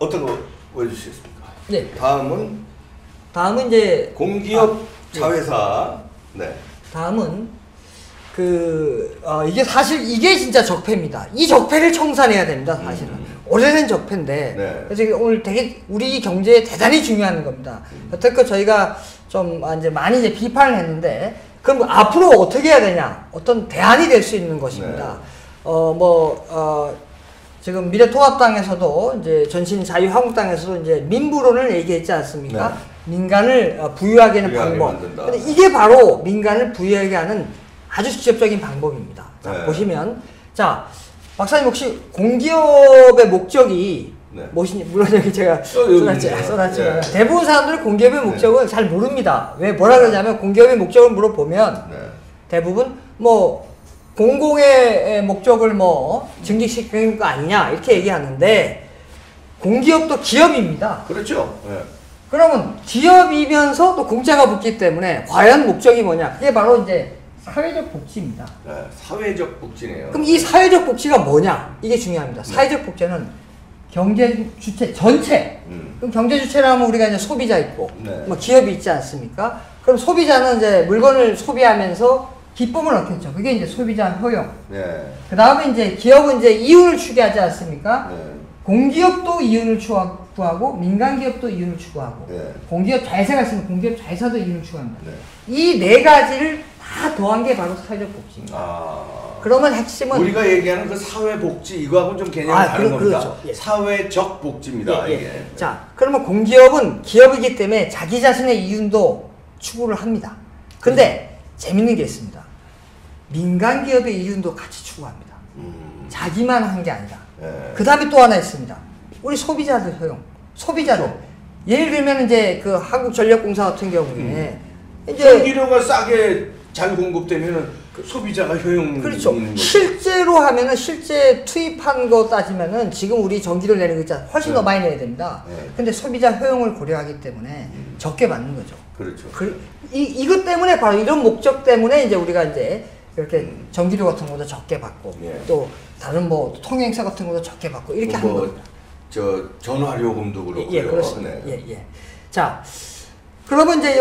어떤 거 보여주시겠습니까? 네. 다음은 이제 공기업 자회사. 네. 다음은 이게 사실 이게 진짜 적폐입니다. 이 적폐를 청산해야 됩니다. 사실은 오래된 적폐인데. 네. 그래서 오늘 되게 우리 경제에 대단히 중요한 겁니다. 여태껏 저희가 좀 이제 많이 이제 비판을 했는데 그럼 앞으로 어떻게 해야 되냐? 어떤 대안이 될 수 있는 것입니다. 네. 지금 미래통합당에서도 이제 전신자유한국당에서도 이제 민부론을 얘기했지 않습니까? 네. 민간을 부유하게 하는 방법. 근데 이게 바로 민간을 부유하게 하는 아주 직접적인 방법입니다. 자, 네. 보시면 자 박사님 혹시 공기업의 목적이 네. 무엇이냐? 물론 여기 제가 써놨지만 네. 대부분 사람들은 공기업의 목적을 네. 잘 모릅니다. 왜 뭐라 그러냐면 공기업의 목적을 물어보면 네. 대부분 뭐 공공의 목적을 뭐 증진시키는 거 아니냐 이렇게 얘기하는데 공기업도 기업입니다. 그렇죠. 네. 그러면 기업이면서 또 공짜가 붙기 때문에 과연 목적이 뭐냐? 그게 바로 이제 사회적 복지입니다. 네. 사회적 복지네요. 그럼 이 사회적 복지가 뭐냐? 이게 중요합니다. 네. 사회적 복지는 경제 주체 전체. 그럼 경제 주체라면 우리가 이제 소비자 있고, 네. 뭐 기업이 있지 않습니까? 그럼 소비자는 이제 물건을 소비하면서 기쁨을 얻겠죠. 그게 이제 소비자 효용. 네. 그 다음에 이제 기업은 이제 이윤을 추구하지 않습니까? 네. 공기업도 이윤을 추구하고 민간기업도 이윤을 추구하고 네. 공기업 자회사가 있으면 공기업 자회사도 이윤을 추구합니다. 네. 이 네 가지를 다 더한 게 바로 사회적 복지입니다. 그러면 핵심은 우리가 얘기하는 그 사회복지 이거하고는 좀 개념이 다른 겁니다. 그렇죠. 예. 사회적 복지입니다. 이게. 자, 그러면 공기업은 기업이기 때문에 자기 자신의 이윤도 추구를 합니다. 근데 재밌는 게 있습니다. 민간 기업의 이윤도 같이 추구합니다. 자기만 한 게 아니라. 예. 그 다음에 또 하나 있습니다. 우리 소비자들 효용. 소비자들. 예를 들면 이제 그 한국전력공사 같은 경우에 이제 전기료가 싸게 잘 공급되면은 그 소비자가 효용 그렇죠. 있는 거죠. 실제로 하면은 실제 투입한 거 따지면은 지금 우리 전기를 내는 거 있잖아. 훨씬 더 많이 내야 됩니다. 네. 근데 소비자 효용을 고려하기 때문에 적게 받는 거죠. 그렇죠. 이것 때문에 바로 이런 목적 때문에 이제 우리가 이제 이렇게 전기료 같은 것도 적게 받고 예. 또 다른 뭐 통행사 같은 것도 적게 받고 이렇게 하는 겁니다. 저 전화요금도 그렇고요. 예, 그렇습니다. 네. 예. 자, 그러면 이제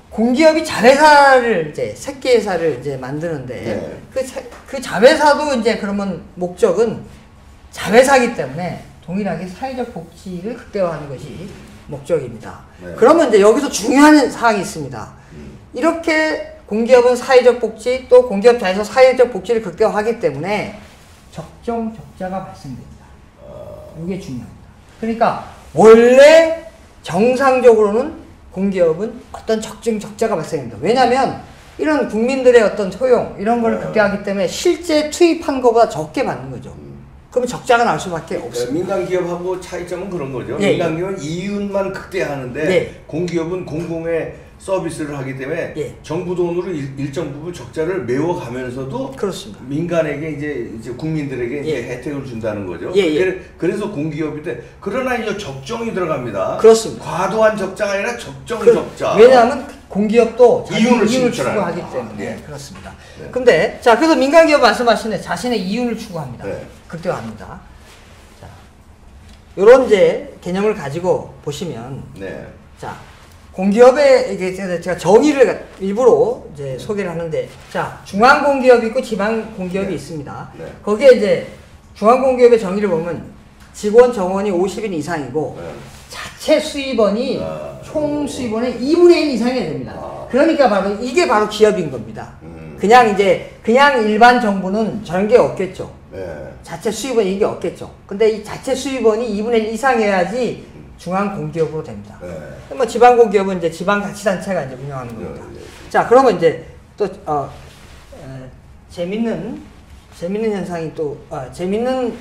공기업이 자회사를 이제 새끼 회사를 이제 만드는데 네. 그 자회사도 이제 그러면 목적은 자회사이기 때문에 동일하게 사회적 복지를 극대화하는 것이 목적입니다. 네. 그러면 이제 여기서 중요한 사항이 있습니다. 이렇게 공기업은 사회적 복지 또 공기업 자회사 사회적 복지를 극대화하기 때문에 적정 적자가 발생됩니다. 이게 중요합니다. 그러니까 원래 정상적으로는 공기업은 어떤 적정 적자가 발생합니다. 왜냐하면 이런 국민들의 어떤 효용 이런 걸 극대화하기 때문에 실제 투입한 것보다 적게 받는 거죠. 그러면 적자가 날 수밖에 없습니다. 민간 기업하고 차이점은 그런 거죠. 예, 민간 기업은 이윤만 극대화하는데 예. 공기업은 공공의 서비스를 하기 때문에 예. 정부 돈으로 일정 부분 적자를 메워가면서도 그렇습니다. 민간에게 이제 국민들에게 이제 예. 혜택을 준다는 거죠. 예. 그래서 공기업인데 그러나 이제 적정이 들어갑니다. 그렇습니다. 과도한 적자가 아니라 적정 적자. 왜냐하면 공기업도 이윤을 이윤을 추구하는 추구하기 때문에 예. 그렇습니다. 네. 근데 자 그래서 민간기업 말씀하시네 자신의 이윤을 추구합니다. 네. 극대화합니다. 자, 요런 이제 개념을 가지고 보시면 네. 자 공기업의 이게 제가 정의를 일부러 이제 소개를 하는데 자 중앙공기업이 있고 지방공기업이 네. 있습니다. 네. 거기에 이제 중앙공기업의 정의를 보면 직원 정원이 50인 이상이고 네. 자체 수입원이 총 수입원의 2분의 1 이상이 됩니다. 그러니까 바로 이게 바로 기업인 겁니다. 그냥 일반 정부는 저런 게 없겠죠. 네. 자체 수입원이 이게 없겠죠. 근데 이 자체 수입원이 2분의 1 이상이어야지 중앙공기업으로 됩니다. 네. 뭐 지방공기업은 이제 지방자치단체가 이제 운영하는 겁니다. 자, 그러면 이제 또 재밌는 현상이 또 재밌는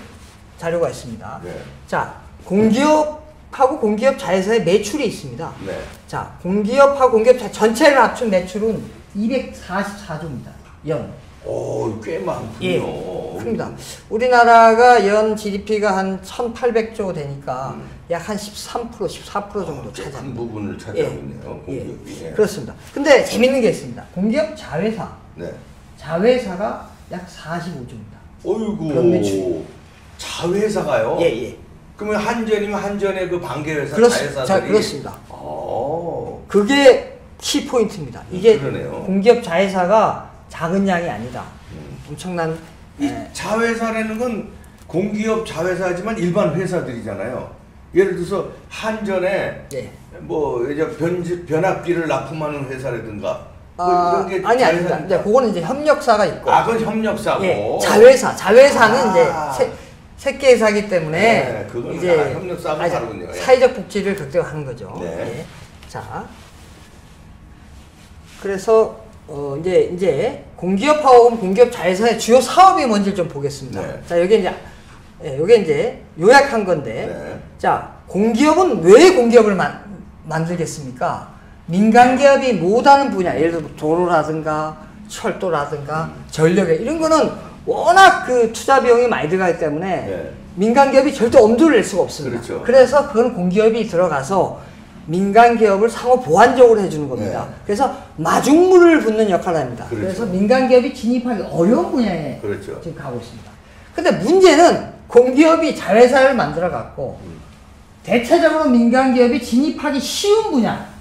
자료가 있습니다. 네. 자, 공기업하고 공기업 자회사의 매출이 있습니다. 네. 자, 공기업하고 공기업 전체를 합친 매출은 244조입니다. 연. 오, 꽤 많군요. 예, 큽니다. 우리나라가 연 GDP가 한 1,800조 되니까 약 한 13%, 14% 정도 차지합니다. 큰 부분을 차지하고 있네요. 공기업이. 예. 그렇습니다. 근데 재밌는 게 있습니다. 공기업 자회사. 네. 자회사가 약 45조입니다. 어이구. 자회사가요? 예. 그러면 한전이면 한전의 그 방계회사 자회사들이 그렇습니다. 그게 키 포인트입니다. 이게 그러네요. 공기업 자회사가 작은 양이 아니다. 엄청난 이 자회사라는 건 공기업 자회사지만 일반 회사들이잖아요. 예를 들어서 한전에 네. 뭐 이제 변압기를 납품하는 회사라든가 뭐 이런 게 아닙니다. 이제 그거는 이제 협력사가 있고. 그건 협력사고. 예, 자회사는 이제 새끼 회사기 때문에 네, 그건 이제 협력사하고 다르군요. 사회적 복지를 극대화하는 거죠. 네. 예. 자, 그래서 이제 공기업하고 공기업 자회사의 주요 사업이 뭔지 좀 보겠습니다. 네. 자, 요게 이제 요약한 건데, 네. 자, 공기업은 왜 공기업을 만들겠습니까? 민간 기업이 못하는 분야, 예를 들어 도로라든가 철도라든가 전력 이런 거는 워낙 그 투자 비용이 많이 들어가기 때문에 네. 민간 기업이 절대 엄두를 낼 수가 없습니다. 그렇죠. 그래서 그건 공기업이 들어가서 민간 기업을 상호 보완적으로 해주는 겁니다. 네. 그래서 마중물을 붓는 역할을 합니다. 그렇죠. 그래서 민간 기업이 진입하기 어려운 분야에 그렇죠. 지금 가고 있습니다. 근데 문제는 공기업이 자회사를 만들어 갖고 대체적으로 민간 기업이 진입하기 쉬운 분야.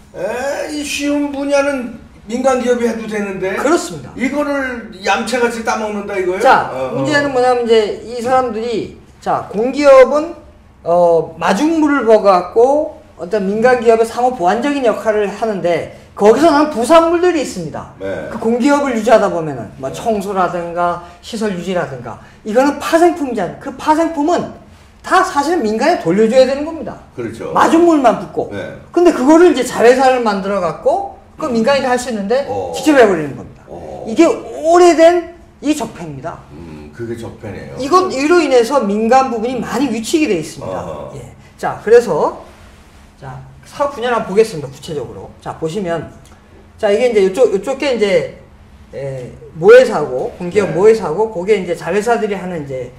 이 쉬운 분야는 민간 기업이 해도 되는데. 그렇습니다. 이거를 얌체같이 따먹는다 이거예요? 자, 문제는 뭐냐면 이제 이 사람들이 자, 공기업은 마중물을 버갖고 어떤 민간 기업의 상호 보완적인 역할을 하는데 거기서 나는 부산물들이 있습니다. 네. 그 공기업을 유지하다 보면은 뭐 청소라든가 시설 유지라든가 이거는 파생품이잖아요. 그 파생품은 다 사실 민간에 돌려줘야 되는 겁니다. 그렇죠. 마중물만 붙고. 네. 근데 그거를 이제 자회사를 만들어 갖고 그 민간이 할 수 있는데 직접 해버리는 겁니다. 이게 오래된 이 적폐입니다. 그게 적폐네요. 이로 인해서 민간 부분이 많이 위축이 되어 있습니다. 예. 자, 그래서 자, 사업 분야를 한번 보겠습니다. 구체적으로. 자, 보시면 자, 이게 이제 요쪽에 이제 모회사고 공기업 네. 모회사고 그게 이제 자회사들이 하는 이제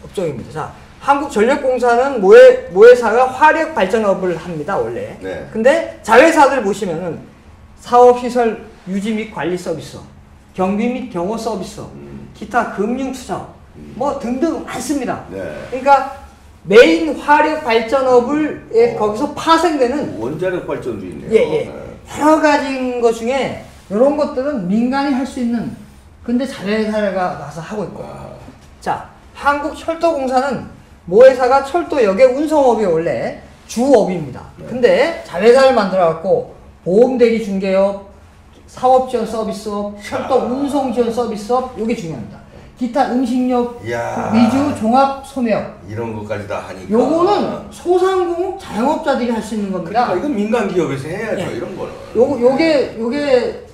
업종입니다. 자, 한국전력공사는 모회사가 화력 발전업을 합니다, 원래. 네. 근데 자회사들 보시면은 사업시설 유지 및 관리 서비스업, 경비 및 경호 서비스업, 기타 금융 투자업, 뭐 등등 많습니다. 네. 그러니까 메인 화력 발전업을 거기서 파생되는 원자력 발전도 있네요. 예. 여러 가지인 것 중에 이런 것들은 민간이 할 수 있는 근데 자회사가 와서 하고 있고. 자, 한국철도공사는 모회사가 철도역의 운송업이 원래 주업입니다. 근데 자회사를 만들어 갖고 보험대리 중개업, 사업지원 서비스업, 철도 운송 지원 서비스업 요게 중요합니다. 기타 음식료 위주 종합 소매업 이런 것까지 다 하니까 요거는 소상공업 자영업자들이 할 수 있는 겁니다. 그러니까 이건 민간 기업에서 해야죠. 예. 이런 거는 요게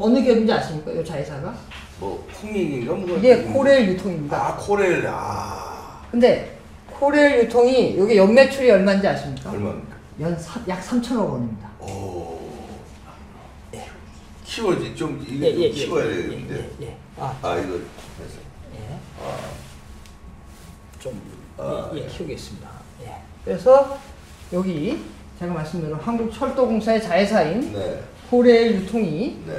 어느 기업인지 아십니까? 요 자회사가? 뭐 풍익인가 뭐 이게 코레일 유통입니다. 코레일 근데 코레일 유통이 요게 연매출이 얼마인지 아십니까? 얼마입니까? 약 3천억 원입니다. 오. 예. 키워지 좀 이게 좀 키워야 되는데. 예. 이거 해서. 예. 좀 키우겠습니다. 예. 그래서 여기 제가 말씀드린 한국철도공사의 자회사인 네. 코레일 유통이 네.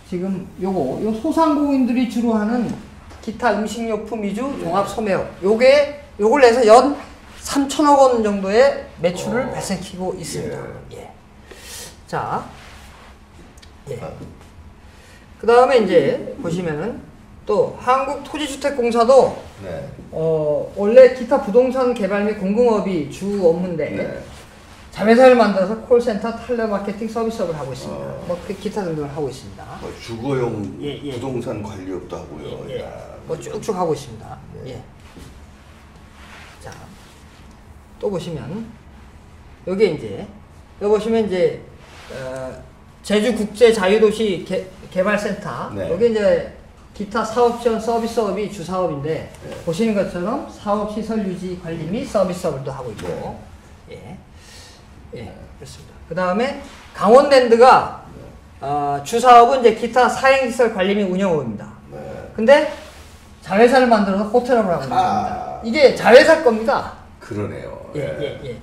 지금 요 소상공인들이 주로 하는 기타 음식료품 위주 종합 소매업 요걸 내서 연 3천억 원 정도의 매출을 발생시키고 있습니다. 예. 자, 그 다음에 이제 보시면은 또 한국토지주택공사도 네. 원래 기타 부동산 개발 및 공공업이 주 업무인데 네. 자회사를 만들어서 콜센터, 텔레마케팅 서비스업을 하고 있습니다. 뭐 기타 등등을 하고 있습니다. 주거용 부동산 관리업도 하고요. 뭐 쭉쭉 하고 있습니다. 예. 자, 또 보시면 여기 이제 여기 보시면 이제 제주 국제 자유도시 개발센터 여기 이제 기타 사업 지원 서비스업이 주 사업인데 보시는 것처럼 사업 시설 유지 관리 및 서비스업을 또 하고 있고 그렇습니다. 그 다음에 강원랜드가 주 사업은 이제 기타 사행시설 관리 및 운영업입니다. 근데 자회사를 만들어서 호텔업을 하고 있는 겁니다. 이게 자회사 겁니다. 그러네요. 예.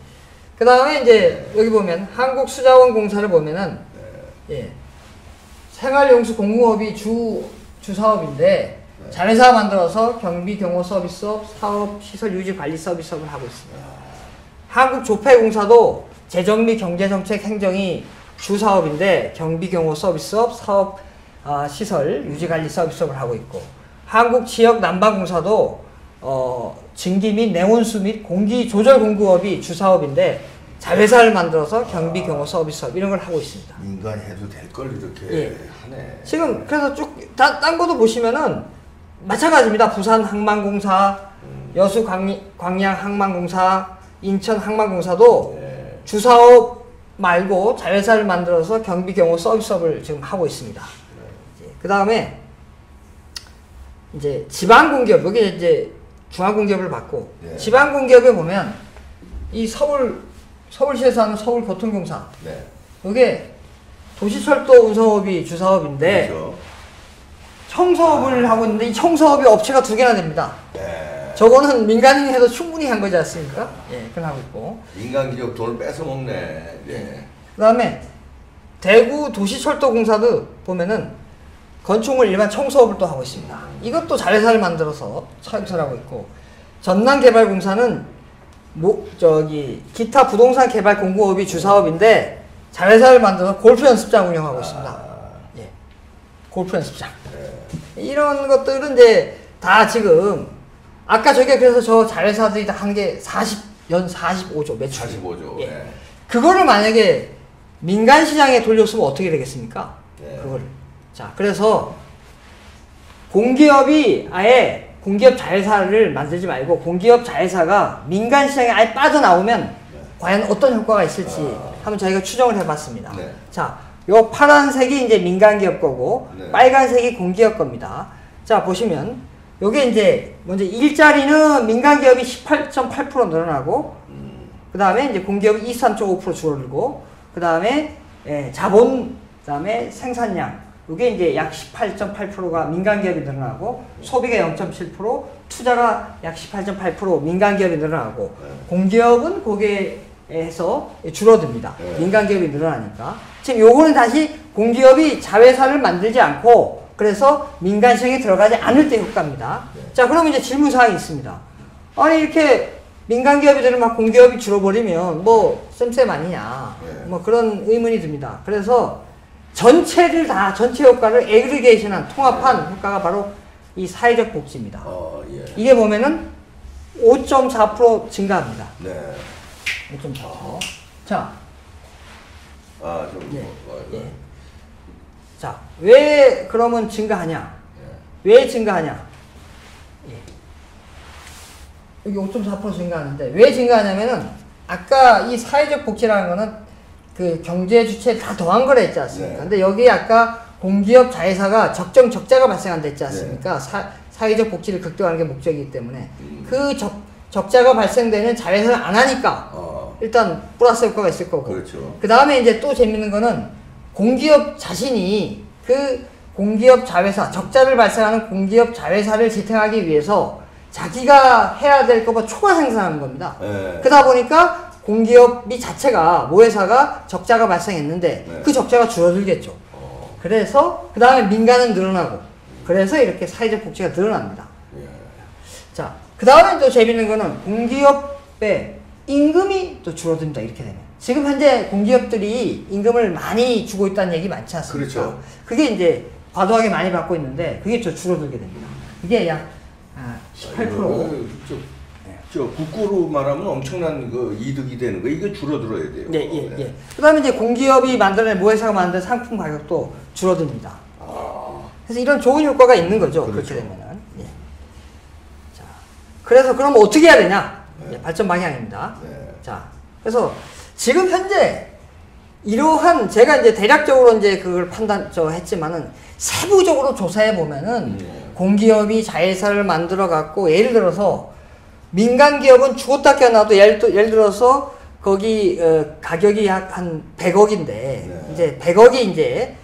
그 다음에 이제 여기 보면 한국수자원공사를 보면은 생활용수 공공업이 주 사업인데 자회사 만들어서 경비 경호 서비스업, 사업 시설 유지 관리 서비스업을 하고 있습니다. 한국조폐공사도 재정비 경제정책 행정이 주사업인데 경비경호 서비스업, 사업 시설 유지관리 서비스업을 하고 있고, 한국지역난방공사도 증기 및 냉온수 및 공기 조절 공급업이 주사업인데 자회사를 만들어서 경비경호 서비스업 이런 걸 하고 있습니다. 민간이 해도 될 걸 이렇게 예. 하네. 지금 그래서 쭉 딴 것도 보시면은 마찬가지입니다. 부산 항만공사, 여수 광양 항만공사, 인천 항만공사도 네. 주사업 말고 자회사를 만들어서 경비경호 서비스업을 지금 하고 있습니다. 그 다음에 이제 지방공기업, 여기 이제 중앙공기업을 받고, 네. 지방공기업에 보면 이 서울시에서 하는 서울교통공사, 네. 이게 도시철도 운송업이 주사업인데 그렇죠. 청소업을 하고 있는데 이 청소업이 업체가 2개나 됩니다. 네. 저거는 민간인이 해도 충분히 한 거지 않습니까? 예, 그걸 하고 있고. 민간 기업 돈을 뺏어 먹네. 네. 그 다음에 대구 도시철도공사도 보면은 건축물 일반 청소업을 또 하고 있습니다. 이것도 자회사를 만들어서 사업을 하고 있고, 전남개발공사는 기타 부동산 개발 공급업이 주사업인데 자회사를 만들어서 골프 연습장 운영하고 있습니다. 예, 골프 연습장. 이런 것들은 이제 다 지금 아까 저게 그래서 저 자회사들이 다 하는 게 45조 매출. 45조. 예. 네. 그거를 만약에 민간 시장에 돌렸으면 어떻게 되겠습니까? 네. 그거를. 자, 그래서 공기업이 아예 공기업 자회사를 만들지 말고 공기업 자회사가 민간 시장에 아예 빠져나오면 과연 어떤 효과가 있을지 한번 저희가 추정을 해봤습니다. 네. 자, 요 파란색이 이제 민간 기업 거고, 네. 빨간색이 공기업 겁니다. 자, 보시면 요게 이제 먼저 일자리는 민간 기업이 18.8% 늘어나고, 그 다음에 이제 공기업이 23.5% 줄어들고, 그 다음에 자본, 그 다음에 생산량, 이게 이제 약 18.8%가 민간 기업이 늘어나고, 소비가 0.7%, 투자가 약 18.8% 민간 기업이 늘어나고, 공기업은 거기에서 줄어듭니다. 민간 기업이 늘어나니까. 지금 요거는 다시 공기업이 자회사를 만들지 않고, 그래서 민간 시장에 들어가지 않을 때 효과입니다. 자, 그러면 이제 질문 사항이 있습니다. 아니, 이렇게 민간 기업이들은 막 공기업이 줄어버리면 뭐 쌤쌤 아니냐, 뭐 그런 의문이 듭니다. 그래서 전체 효과를 에그리게이션한 통합한 효과가 바로 이 사회적 복지입니다. 예. 이게 보면은 5.4% 증가합니다. 네. 5.4%. 자, 예. 자, 왜 그러면 증가하냐? 왜 증가하냐? 예. 여기 5.4% 증가하는데 왜 증가하냐면은 아까 이 사회적 복지라는 거는 그 경제 주체에 다 더한 거라 했지 않습니까? 네. 근데 여기 아까 공기업 자회사가 적자가 발생한다 했지 않습니까? 네. 사회적 복지를 극대화하는 게 목적이기 때문에 그 적자가 발생되는 자회사를 안 하니까 일단 플러스 효과가 있을 거고. 그렇죠. 그 다음에 이제 또 재밌는 거는 공기업 자신이 그 공기업 자회사, 적자를 발생하는 공기업 자회사를 지탱하기 위해서 자기가 해야 될 것보다 초과 생산하는 겁니다. 네. 그러다 보니까 공기업이 자체가, 모회사가 적자가 발생했는데 네. 그 적자가 줄어들겠죠. 그래서 그 다음에 민간은 늘어나고, 그래서 이렇게 사회적 복지가 늘어납니다. 예. 자, 그 다음에 또 재밌는 거는 공기업의 임금이 또 줄어듭니다. 이렇게 되면. 지금 현재 공기업들이 임금을 많이 주고 있다는 얘기 많지 않습니까? 그렇죠. 그게 이제 과도하게 많이 받고 있는데 그게 좀 줄어들게 됩니다. 이게 약 18%. 저 국고로 말하면 엄청난 그 이득이 되는 거, 이게 줄어들어야 돼요. 네, 예. 그 다음에 이제 공기업이 만드는, 모회사가 만든 상품 가격도 줄어듭니다. 그래서 이런 좋은 효과가 있는 거죠. 그렇죠. 그렇게 되면은. 예. 자, 그래서 그럼 어떻게 해야 되냐? 예, 발전 방향입니다. 네. 자, 그래서 지금 현재 이러한, 제가 이제 대략적으로 이제 그걸 했지만은 세부적으로 조사해 보면은 공기업이 자회사를 만들어 갖고, 예를 들어서 민간 기업은 죽었다 깨어나도 예를 들어서 거기 가격이 약 한 100억인데 이제 100억이 이제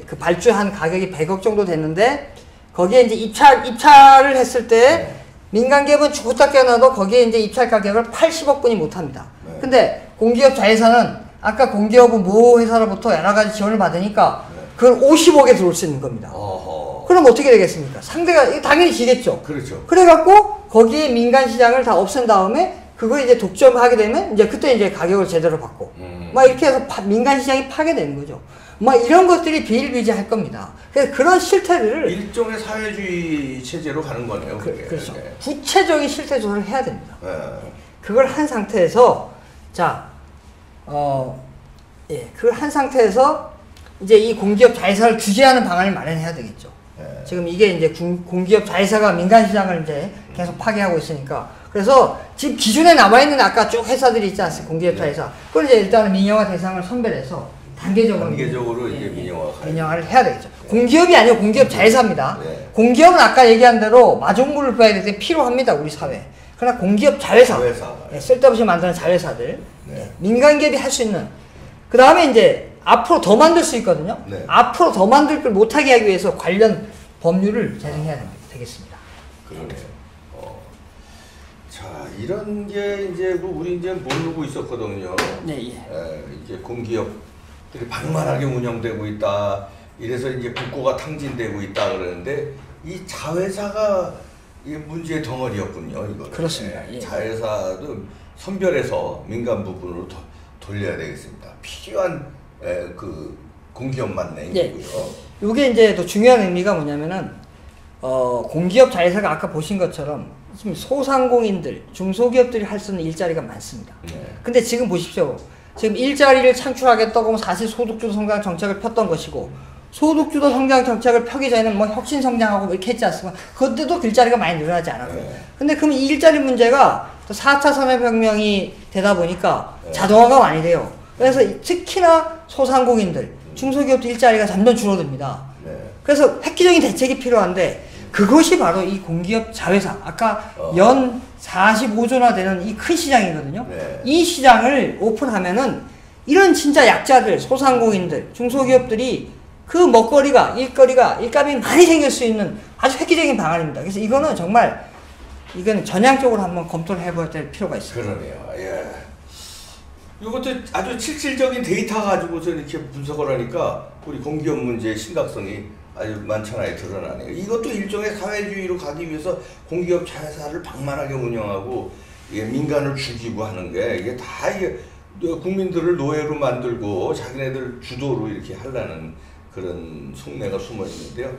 그 발주한 가격이 100억 정도 됐는데 거기에 이제 입찰을 했을 때 민간 기업은 죽었다 깨어나도 거기에 이제 입찰 가격을 80억 분이 못 합니다. 근데 공기업 자회사는 아까 공기업은 모 회사로부터 여러 가지 지원을 받으니까 그걸 50억에 들어올 수 있는 겁니다. 그럼 어떻게 되겠습니까? 상대가 당연히 지겠죠. 그렇죠. 그래갖고 거기에 민간 시장을 다 없앤 다음에 그거 이제 독점하게 되면 이제 그때 이제 가격을 제대로 받고 막 이렇게 해서 민간 시장이 파괴되는 거죠. 막 이런 것들이 비일비재할 겁니다. 그래서 그런 실태들을 일종의 사회주의 체제로 가는 거네요. 그렇죠. 네. 구체적인 실태 조사를 해야 됩니다. 네. 그걸 한 상태에서 그걸 한 상태에서 이제 이 공기업 자회사를 규제하는 방안을 마련해야 되겠죠. 네. 지금 이게 이제 공기업 자회사가 민간 시장을 이제 계속 파괴하고 있으니까. 그래서 지금 기존에 남아있는 아까 쭉 회사들이 있지 않습니까? 공기업 자회사. 그걸 이제 일단은 민영화 대상을 선별해서 단계적으로 이제 민영화를 해야 되겠죠. 공기업이 아니고 공기업 자회사입니다. 네. 공기업은 아까 얘기한 대로 마중물을 봐야 될 때 필요합니다. 우리 사회. 그러나 공기업 자회사. 네, 쓸데없이 만드는 자회사들. 네. 민간기업이 할 수 있는. 그 다음에 이제 앞으로 더 만들 수 있거든요. 네. 앞으로 더 만들 걸 못하게 하기 위해서 관련 법률을 제정해야 되겠습니다. 그러네요. 자, 이런 게 이제 우리 이제 모르고 있었거든요. 네, 이제 공기업들이 방만하게 운영되고 있다. 이래서 이제 국고가 탕진되고 있다 그러는데 이 자회사가 이 문제의 덩어리였군요. 이거. 그렇습니다. 예. 자회사도 선별해서 민간 부분으로 돌려야 되겠습니다. 필요한 그 공기업만 내고요. 이게 이제 또 중요한 의미가 뭐냐면은 공기업 자회사가 아까 보신 것처럼 지금 소상공인들, 중소기업들이 할 수 있는 일자리가 많습니다. 근데 지금 보십시오. 지금 일자리를 창출하겠다고 하면 사실 소득주도 성장 정책을 폈던 것이고 소득주도 성장 정책을 펴기 전에는 뭐 혁신 성장하고 이렇게 했지 않습니까? 그때도 일자리가 많이 늘어나지 않았고요. 근데 그럼 이 일자리 문제가 또 4차 산업혁명이 되다 보니까 자동화가 많이 돼요. 그래서 특히나 소상공인들, 중소기업들 일자리가 점점 줄어듭니다. 그래서 획기적인 대책이 필요한데 그것이 바로 이 공기업 자회사, 아까 연 45조나 되는 이 큰 시장이거든요. 이 시장을 오픈하면은 이런 진짜 약자들, 소상공인들, 중소기업들이 그 먹거리가, 일감이 많이 생길 수 있는 아주 획기적인 방안입니다. 그래서 이거는 정말 이건 전향적으로 한번 검토를 해볼 필요가 있습니다. 그러네요. 예. 이것도 아주 실질적인 데이터 가지고서 이렇게 분석을 하니까 우리 공기업 문제의 심각성이 아주 만천하에 드러나네요. 이것도 일종의 사회주의로 가기 위해서 공기업 자회사를 방만하게 운영하고 민간을 죽이고 하는 게 이게 다 이게 국민들을 노예로 만들고 자기네들 주도로 이렇게 하려는 그런 속내가 숨어 있는데요.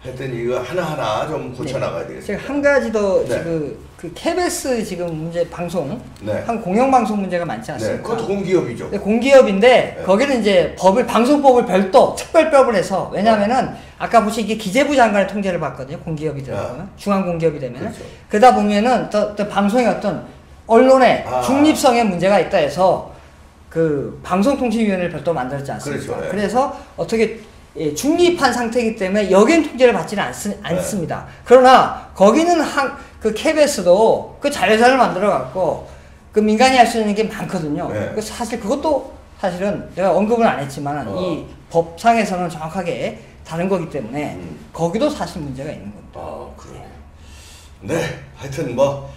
하여튼 이거 하나하나 좀 고쳐나가야 되겠습니다. 제가 한 가지 더 지금 그 KBS 지금 문제 방송 한 공영방송 문제가 많지 않습니까? 그것도 공기업이죠. 공기업인데 거기는 이제 방송법을 별도 특별법을 해서 왜냐하면은 아까 보시 이게 기재부 장관의 통제를 받거든요. 공기업이 들어가면 중앙공기업이 되면은 그러다 보면은 또 방송의 어떤 언론의 중립성에 문제가 있다 해서 그 방송통신위원회를 별도 만들었지 않습니까? 그래서 어떻게 중립한 상태이기 때문에 여긴 통제를 받지는 않습니다. 그러나 거기는 그 KBS도 그 자회사를 만들어 갖고 그 민간이 할 수 있는 게 많거든요. 사실 그것도 사실은 내가 언급은 안 했지만 이 법상에서는 정확하게 다른 거기 때문에 거기도 사실 문제가 있는 겁니다. 그래요. 네, 하여튼 뭐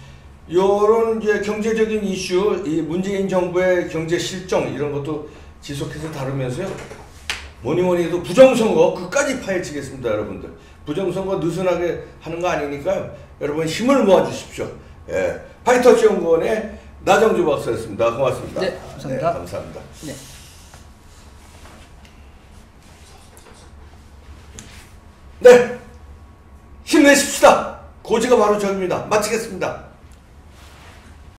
요런 이제 경제적인 이슈, 이 문재인 정부의 경제 실정 이런 것도 지속해서 다루면서요. 뭐니 해도 부정선거 끝까지 파헤치겠습니다, 여러분들. 부정선거 느슨하게 하는 거 아니니까요. 여러분 힘을 모아주십시오. 파이터치 연구원의 나정주 박사였습니다. 고맙습니다. 네, 감사합니다. 감사합니다. 네, 힘내십시다. 고지가 바로 저입니다. 마치겠습니다.